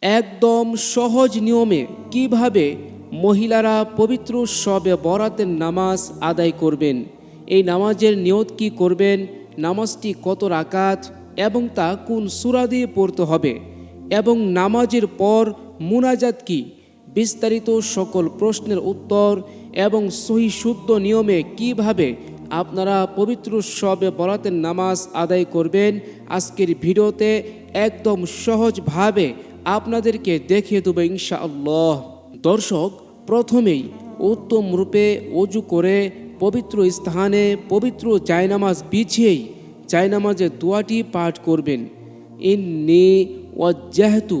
একদম সহজ নিয়মে কিভাবে মহিলারা পবিত্র শবে বরাতের নামাজ আদায় করবেন, এই নামাজের নিয়ত কি করবেন, নামাজটি কত রাকাত এবং তা কোন সূরা দিয়ে পড়তে হবে এবং নামাজের পর মুনাজাত কি, বিস্তারিত সকল প্রশ্নের উত্তর এবং সহি শুদ্ধ নিয়মে কিভাবে আপনারা পবিত্র শবে বরাতের নামাজ আদায় করবেন, আজকের ভিডিওতে একদম সহজভাবে আপনাদেরকে দেখিয়ে দেব ইনশাআল্লাহ। দর্শক, প্রথমেই উত্তম রূপে অজু করে পবিত্র স্থানে পবিত্র জায়নামাজ বিছিয়েই জায়নামাজের দোয়াটি পাঠ করবেন। ইন্নী ওয়াজ্জাহতু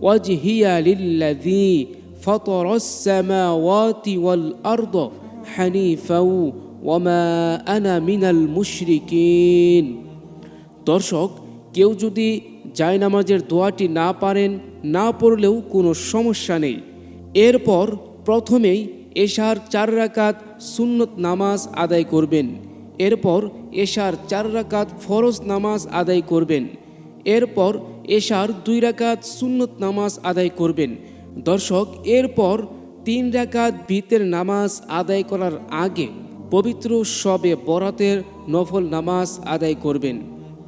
ওয়াজহিয়া লিল্লাযী ফাতারাস সামাওয়াতি ওয়াল আরদ হানিফাও ওয়ামা আনা মিনাল মুশরিকিন। দর্শক, কেউ যদি জায়নামাজের দোয়াটি না পারেন, না পড়লেও কোনো সমস্যা নেই। এরপর প্রথমেই এশার 4 রাকাত সুন্নত নামাজ আদায় করবেন। এরপর এশার 4 রাকাত ফরজ নামাজ আদায় করবেন। এরপর এশার 2 রাকাত সুন্নত নামাজ আদায় করবেন। দর্শক, এরপর 3 রাকাত ভিতর নামাজ আদায় করার আগে পবিত্র শবে বরাতের নফল নামাজ আদায় করবেন।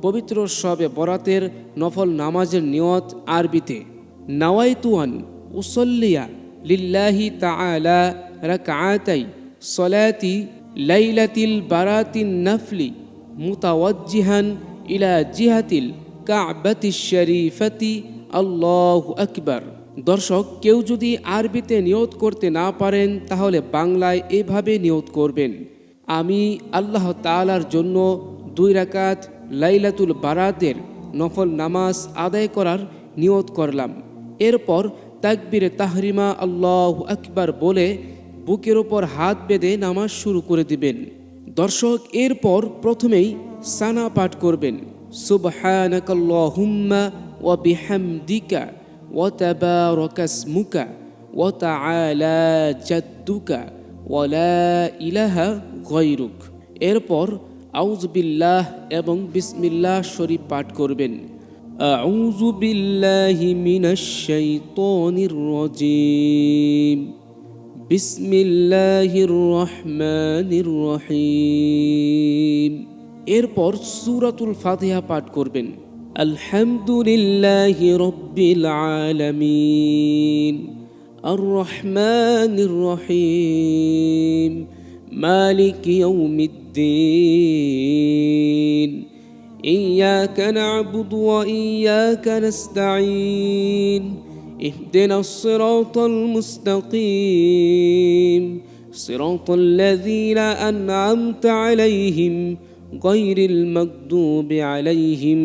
পবিত্র শবে বরাতের নফল নামাজের নিয়ত আরবিতে নাওয়াইতুয়ান উসল্লিয়া লিল্লাহি তাআলা রাকআতাই সলাতি লাইলাতিল বারাতিন নফলি মুতাওয়াজ্জিহান ইলা জিহাতিল কাবাতিশ শরীফাতি আল্লাহু আকবার। দর্শক, কেউ যদি আরবিতে নিয়ত করতে না পারেন তাহলে বাংলায় এভাবে নিয়ত করবেন: আমি আল্লাহ তাআলার জন্য 2 রাকাত লাইলাতুল বারাতের নফল নামাজ আদায় করার নিয়ত করলাম। এরপর তাকবীরে তাহরিমা আল্লাহু আকবার বলে বুকের ওপর হাত বেঁধে নামাজ শুরু করে দিবেন। দর্শক, এরপর প্রথমেই সানা পাঠ করবেন: সুবহানাকাল্লাহুম্মা ওয়া বিহামদিকা ওয়া তাবারাকা ইসমুকা ওয়া তাআলা জাদ্দুকা ওয়া লা ইলাহা গায়রুক। এরপর আউযু বিল্লাহ এবং বিসমিল্লাহ শরীফ পাঠ করবেন। আউযু বিল্লাহি মিনাশ শাইতানির রাজীম, বিসমিল্লাহির রহমানির রহিম। এরপর সূরাতুল ফাতিহা পাঠ করবেন। আলহামদুলিল্লাহি রাব্বিল আলামিন আর রহমানির রহিম মালিকি ইয়াউমিদ্দিন ইয়্যাকা না'বুদু ওয়া ইয়্যাকা নাস্তাঈন ইহদিনাস সিরাতাল মুস্তাকিম সিরাতাল লাযীনা আন'আমতা আলাইহিম গায়রিল মাগদুবি আলাইহিম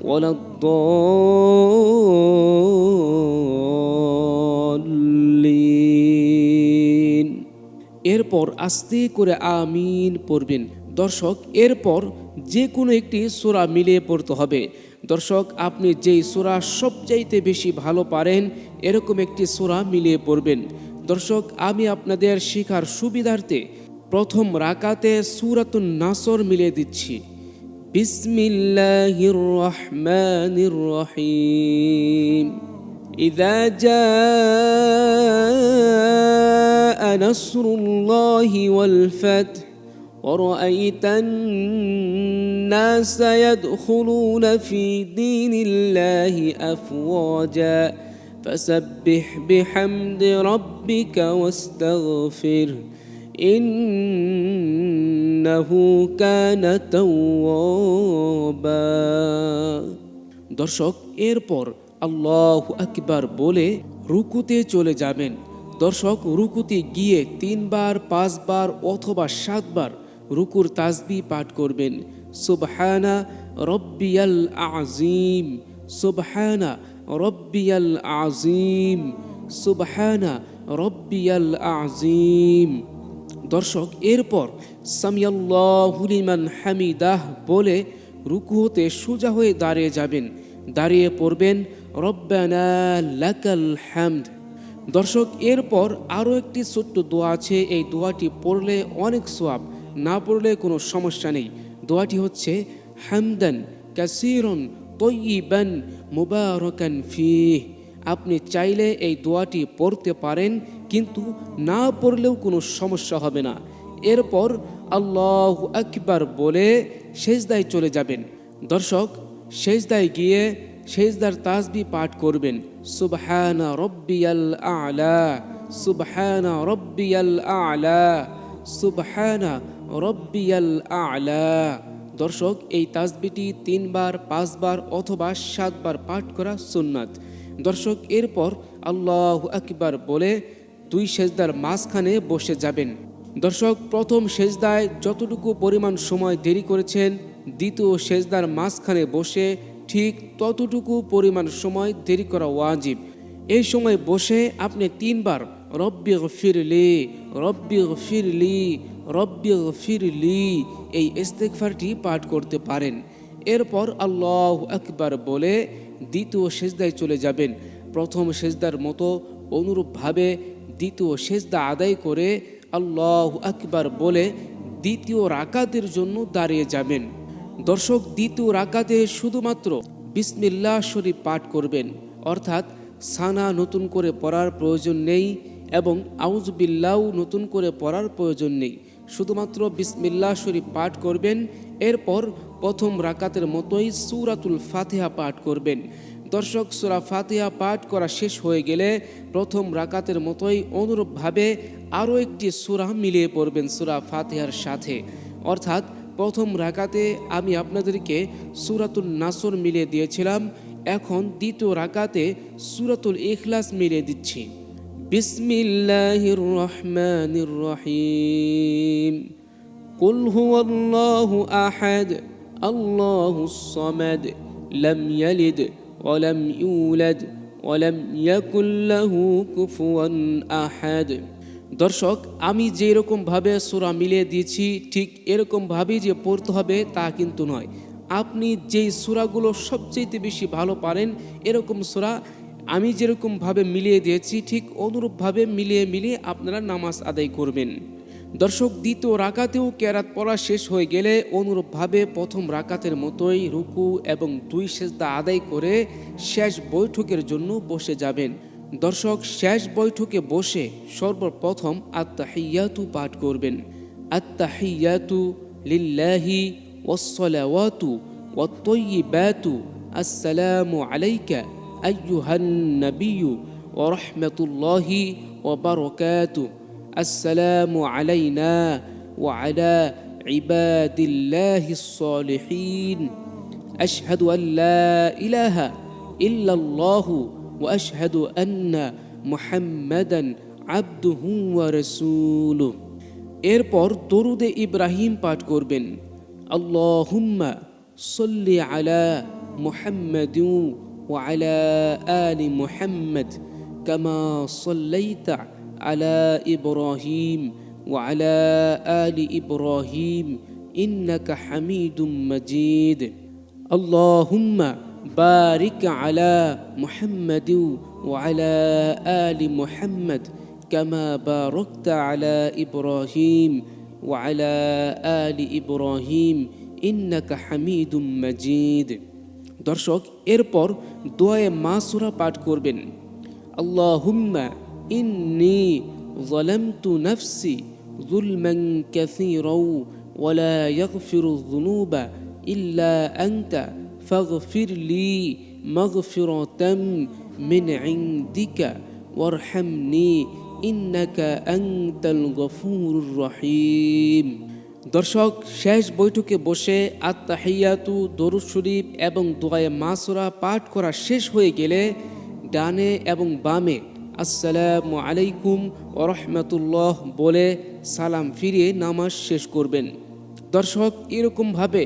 ওয়ালাদ-দাল্লিন। এরপর আস্তে করে আমিন পড়বেন। দর্শক, এরপর যে কোনো একটি সূরা মিলিয়ে পড়তে হবে। দর্শক, আপনি যেই সূরা সবচাইতে বেশি ভালো পারেন এরকম একটি সূরা মিলিয়ে পড়বেন। দর্শক, আমি আপনাদের শেখার সুবিধার্থে প্রথম রাকাতে সূরাতুন নাসর মিলিয়ে দিচ্ছি। বিসমিল্লাহির রহমানির রহিম। ইযা জাআ নাসরুল্লাহি ওয়াল ফাth ورأيت الناس يدخلون في دين الله أفواجا فسبح بحمد ربك واستغفره إنه كان توابا। দর্শক, এরপর আল্লাহু আকবার বলে রুকুতে চলে যাবেন। দর্শক, রুকুতে গিয়ে 3 বার 5 বার অথবা 7 বার রুকুর তাসবিহ পাঠ করবেন। সুবহানা রব্বিয়াল আযীম, সুবহানা রব্বিয়াল আযীম, সুবহানা রব্বিয়াল আযীম। দর্শক, এরপর সামিয়াল্লাহু লিমান হামিদাহ বলে রুকু হতে সোজা হয়ে দাঁড়িয়ে যাবেন। দাঁড়িয়ে পড়বেন রব্বানা লাকাল হামদ। দর্শক, এরপর আরও একটি ছোট্ট দোয়া আছে। এই দোয়াটি পড়লে অনেক সওয়াব, না পড়লে কোনো সমস্যা নেই। দোয়াটি হচ্ছে হামদান কাসীরান তাইয়িবান মুবারাকান ফীহ আপনি চাইলে এই দোয়াটি পড়তে পারেন, কিন্তু না পড়লেও কোনো সমস্যা হবে না। এরপর আল্লাহু আকবার বলে সেজদায় চলে যাবেন। দর্শক, সেজদায় গিয়ে সেজদার তাসবিহ পাঠ করবেন, সুবহানা রব্বিয়াল আ'লা, সুবহানা রব্বিয়াল আ'লা, সুবহানা রব্বিয়াল আ'লা। দর্শক, এই তাসবিহটি 3 বার, 5 বার অথবা 7 বার পাঠ করা সুন্নাত। দর্শক, এরপর আল্লাহু আকবার বলে 2 সেজদার মাঝখানে বসে যাবেন। দর্শক, প্রথম সেজদায় যতটুকু পরিমাণ সময় দেরি করেছেন, দ্বিতীয় সেজদার মাঝখানে বসে ঠিক ততটুকু পরিমাণ সময় দেরি করা ওয়াজিব। এই সময় বসে আপনি 3 বার রব্বিগফিরলি, রব্বিগফিরলি, রব্বিগফিরলি এই ইস্তিগফারটি পাঠ করতে পারেন। এরপর আল্লাহু আকবার বলে দ্বিতীয় সেজদায় চলে যাবেন। প্রথম সেজদার মতো অনুরূপভাবে দ্বিতীয় সেজদা আদায় করে আল্লাহু আকবার বলে দ্বিতীয় রাকাতের জন্য দাঁড়িয়ে যাবেন। দর্শক, দ্বিতীয় রাকাতে শুধুমাত্র বিসমিল্লাহ শরীফ পাঠ করবেন, অর্থাৎ সানা নতুন করে পড়ার প্রয়োজন নেই এবং আউযুবিল্লাহও নতুন করে পড়ার প্রয়োজন নেই। শুধুমাত্র বিসমিল্লাহ শরীফ পাঠ করবেন। এরপর প্রথম রাকাতের মতোই সূরাতুল ফাতিহা পাঠ করবেন। দর্শক, সূরা ফাতিহা পাঠ করা শেষ হয়ে গেলে প্রথম রাকাতের মতোই অনুরূপভাবে আরও একটি সূরা মিলিয়ে পড়বেন সূরা ফাতিহার সাথে। অর্থাৎ প্রথম রাকাতে আমি আপনাদেরকে সূরাতুন নাসর মিলিয়ে দিয়েছিলাম, এখন দ্বিতীয় রাকাতে সূরাতুল ইখলাস মিলিয়ে দিচ্ছি। বিসমিল্লাহির রহমানির রহিম। কুল হুয়াল্লাহু আহাদ, আল্লাহুস সামাদ, লাম ইয়ালিদ ওয়া লাম ইউলাদ ওয়া লাম ইয়াকুল লাহু কুফুয়ান আহাদ। দর্শক, আমি যেরকমভাবে সূরা মিলিয়ে দিয়েছি ঠিক এরকমভাবেই যে পড়তে হবে তা কিন্তু নয়। আপনি যেই সূরাগুলো সবচেয়ে বেশি ভালো পারেন এরকম সূরা আমি যেরকমভাবে মিলিয়ে দিয়েছি ঠিক অনুরূপভাবে মিলিয়ে আপনারা নামাজ আদায় করবেন। দর্শক, দ্বিতীয় রাকাতেও কেরাত পড়া শেষ হয়ে গেলে অনুরূপভাবে প্রথম রাকাতের মতোই রুকু এবং 2 সেজদা আদায় করে শেষ বৈঠকের জন্য বসে যাবেন। দর্শক, শেষ বৈঠকে বসে সর্বপ্রথম আত-তাহিয়াতু পাঠ করবেন। আত-তাহিয়াতু লিল্লাহি ওয়াস-সালাওয়াতু ওয়াত-তাইয়্যিবাতু আসসালামু আলাইকা আইয়ুহান নাবিয়্যু ওয়া রাহমাতুল্লাহি ওয়া বারাকাতুহু। আসসালামু আলাইনা ওয়া আলা ইবাদিল্লাহিস সালিহিন। আশহাদু আল্লা ইলাহা ইল্লাল্লাহু ওয়া আশহাদু আন্না মুহাম্মাদান আবদুহু ওয়া রাসূলুহু। এরপর দরুদে ইব্রাহিম পাঠ করবেন। আল্লাহুম্মা সাল্লি আলা মুহাম্মাদিন ওয়া আলা আলি মুহাম্মাদ কামা সাল্লাইতা আলা ইব্রাহিম ওয়া আলা আলি ইব্রাহিম ইন্নাকা হামিদুম মাজিদ। আল্লাহুম্মা বারিক আলা মুহাম্মাদিন ওয়া আলা আলি মুহাম্মাদ কামা বারাকতা আলা ইব্রাহিম ওয়া আলা আলি ইব্রাহিম ইন্নাকা হামিদুম মাজিদ। দর্শক, এরপর দোয়ায়ে মাসুরা পাঠ করবেন। আল্লাহুম্মা ইন্নী যালামতু নাফসি যুলমান কাসীরাও ওয়া লা ইয়াগফিরুয যুনুবা ইল্লা আনতা ফাগফিরলি মাগফিরাতাম মিন ইনদিকা ওয়ারহামনি ইন্নাকা আনতাল গফুরুর রহিম। দর্শক, শেষ বৈঠকে বসে আত-তাহিয়াতু, দরুদ শরীফ এবং দোয়ায়ে মাসুরা পাঠ করা শেষ হয়ে গেলে ডানে এবং বামে আসসালামু আলাইকুম ওয়া রাহমাতুল্লাহ বলে সালাম ফিরিয়ে নামাজ শেষ করবেন। দর্শক, এরকমভাবে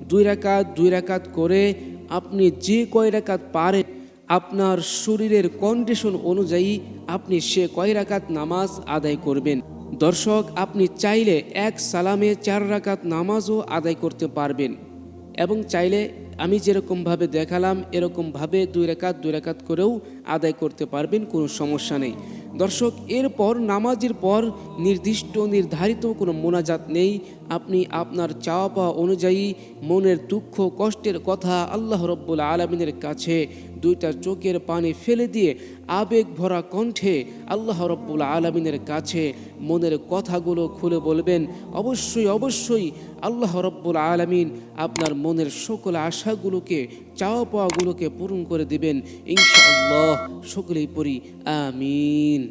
2 রাকাত করে আপনি যে কয় রাকাত পারেন আপনার শরীরের কন্ডিশন অনুযায়ী আপনি সে কয় রাকাত নামাজ আদায় করবেন। দর্শক, আপনি চাইলে এক সালামে 4 রাকাত নামাজও আদায় করতে পারবেন এবং চাইলে আমি যেরকমভাবে দেখালাম এরকমভাবে 2 রাকাত করেও আদায় করতে পারবেন, কোনো সমস্যা নেই। দর্শক, এরপর নামাজের পর নির্ধারিত কোনো মোনাজাত নেই। আপনি আপনার চাওয়া পাওয়া অনুযায়ী মনের দুঃখ কষ্টের কথা আল্লাহ রব্বুল আলামিনের কাছে দুইটা চোখের পানি ফেলে দিয়ে আবেগ ভরা কণ্ঠে আল্লাহ রব্বুল আলামিনের কাছে মনের কথাগুলো খুলে বলবেন, অবশ্যই অবশ্যই আল্লাহ রব্বুল আলামিন আপনার মনের সকল আশাগুলোকে, চাওয়া পাওয়াগুলোকে পূরণ করে দিবেন ইনশাআল্লাহ। সকলেই পড়ি আমিন।